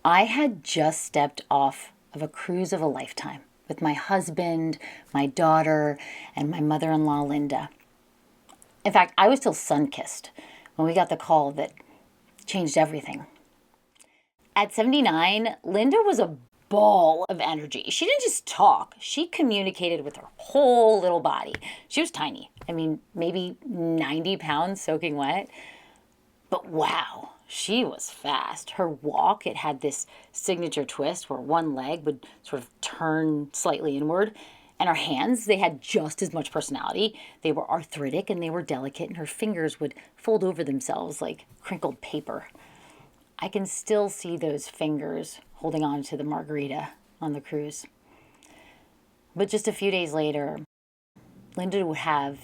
I had just stepped off of a cruise of a lifetime with my husband, my daughter, and my mother-in-law, Linda. In fact, I was still sun-kissed when we got the call that changed everything. At 79, Linda was a ball of energy. She didn't just talk, she communicated with her whole little body. She was tiny. I mean, maybe 90 pounds soaking wet. But wow, she was fast. Her walk, it had this signature twist where one leg would sort of turn slightly inward. And her hands, they had just as much personality. They were arthritic and they were delicate, and her fingers would fold over themselves like crinkled paper. I can still see those fingers holding on to the margarita on the cruise. But just a few days later, Linda would have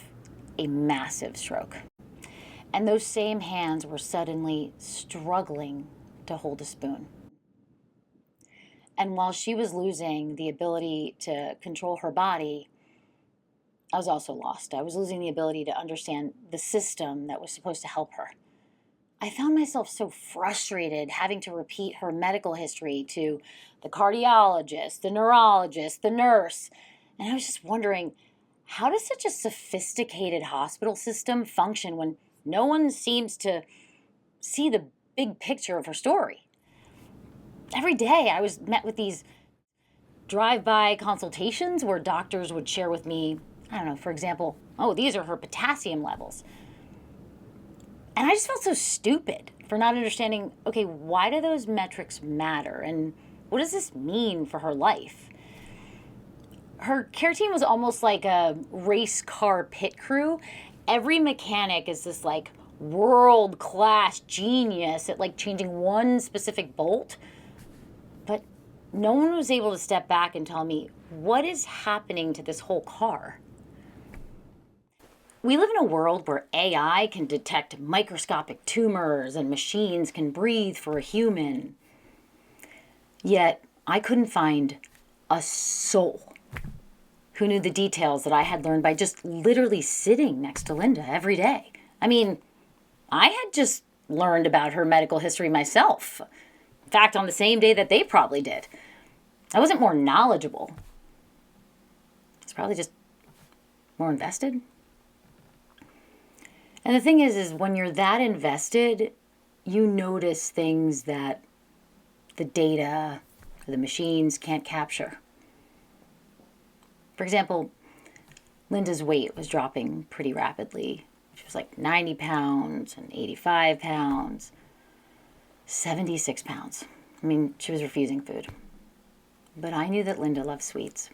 a massive stroke. And those same hands were suddenly struggling to hold a spoon. And while she was losing the ability to control her body, I was also lost. I was losing the ability to understand the system that was supposed to help her. I found myself so frustrated having to repeat her medical history to the cardiologist, the neurologist, the nurse. And I was just wondering, how does such a sophisticated hospital system function when no one seems to see the big picture of her story? Every day I was met with these drive-by consultations where doctors would share with me, I don't know, for example, oh, these are her potassium levels. And I just felt so stupid for not understanding, okay, why do those metrics matter? And what does this mean for her life? Her care team was almost like a race car pit crew. Every mechanic is this like world-class genius at like changing one specific bolt. But no one was able to step back and tell me, what is happening to this whole car? We live in a world where AI can detect microscopic tumors and machines can breathe for a human. Yet I couldn't find a soul who knew the details that I had learned by just literally sitting next to Linda every day. I mean, I had just learned about her medical history myself. In fact, on the same day that they probably did. I wasn't more knowledgeable. I was probably just more invested. And the thing is when you're that invested, you notice things that the data or the machines can't capture. For example, Linda's weight was dropping pretty rapidly. She was like 90 pounds and 85 pounds, 76 pounds. I mean, she was refusing food. But I knew that Linda loved sweets.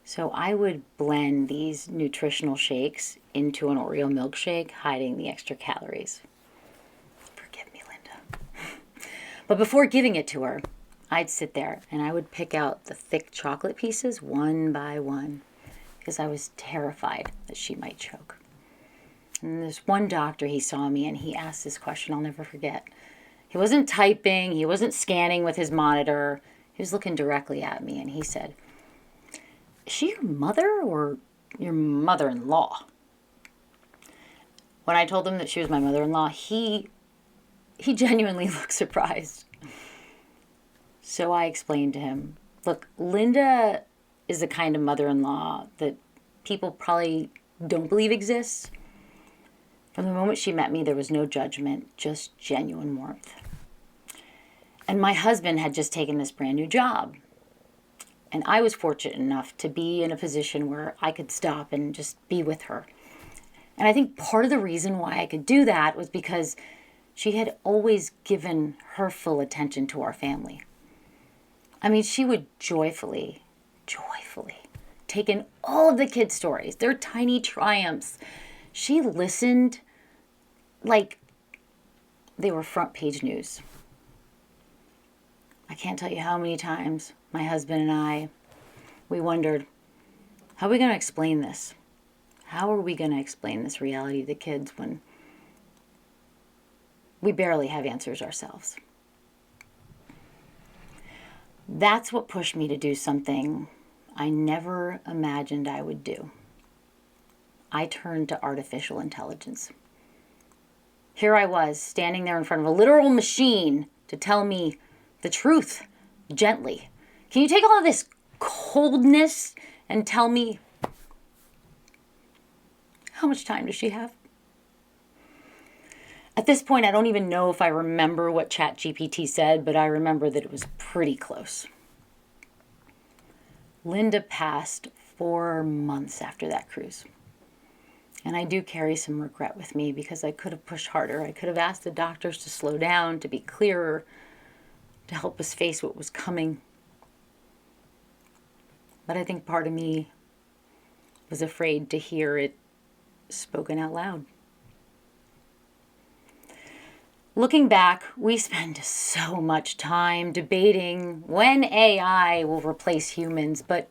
So I would blend these nutritional shakes into an Oreo milkshake, hiding the extra calories. Forgive me, Linda. But before giving it to her, I'd sit there and I would pick out the thick chocolate pieces one by one because I was terrified that she might choke. And there's one doctor, he saw me and he asked this question I'll never forget. He wasn't typing, he wasn't scanning with his monitor. He was looking directly at me and he said, "Is she your mother or your mother-in-law?" When I told him that she was my mother-in-law, he genuinely looked surprised. So I explained to him, look, Linda is the kind of mother-in-law that people probably don't believe exists. From the moment she met me, there was no judgment, just genuine warmth. And my husband had just taken this brand new job. And I was fortunate enough to be in a position where I could stop and just be with her. And I think part of the reason why I could do that was because she had always given her full attention to our family. I mean, she would joyfully take in all of the kids' stories, their tiny triumphs. She listened like they were front page news. I can't tell you how many times my husband and I, we wondered, how are we going to explain this? How are we going to explain this reality to the kids when we barely have answers ourselves? That's what pushed me to do something I never imagined I would do. I turned to artificial intelligence. Here I was, standing there in front of a literal machine to tell me the truth, gently. Can you take all of this coldness and tell me, how much time does she have? At this point, I don't even know if I remember what ChatGPT said, but I remember that it was pretty close. Linda passed 4 months after that cruise. And I do carry some regret with me because I could have pushed harder. I could have asked the doctors to slow down, to be clearer, to help us face what was coming. But I think part of me was afraid to hear it spoken out loud. Looking back, we spend so much time debating when AI will replace humans, but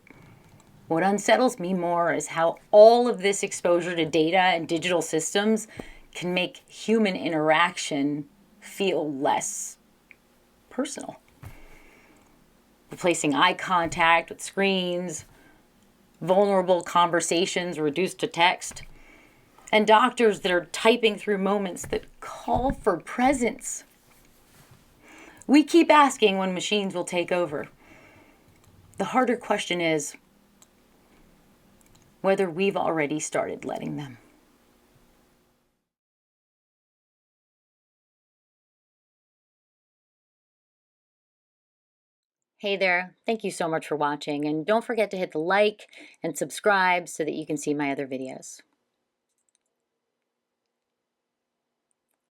what unsettles me more is how all of this exposure to data and digital systems can make human interaction feel less personal. Replacing eye contact with screens, vulnerable conversations reduced to text, and doctors that are typing through moments that call for presence. We keep asking when machines will take over. The harder question is whether we've already started letting them. Hey there, thank you so much for watching, and don't forget to hit the like and subscribe so that you can see my other videos.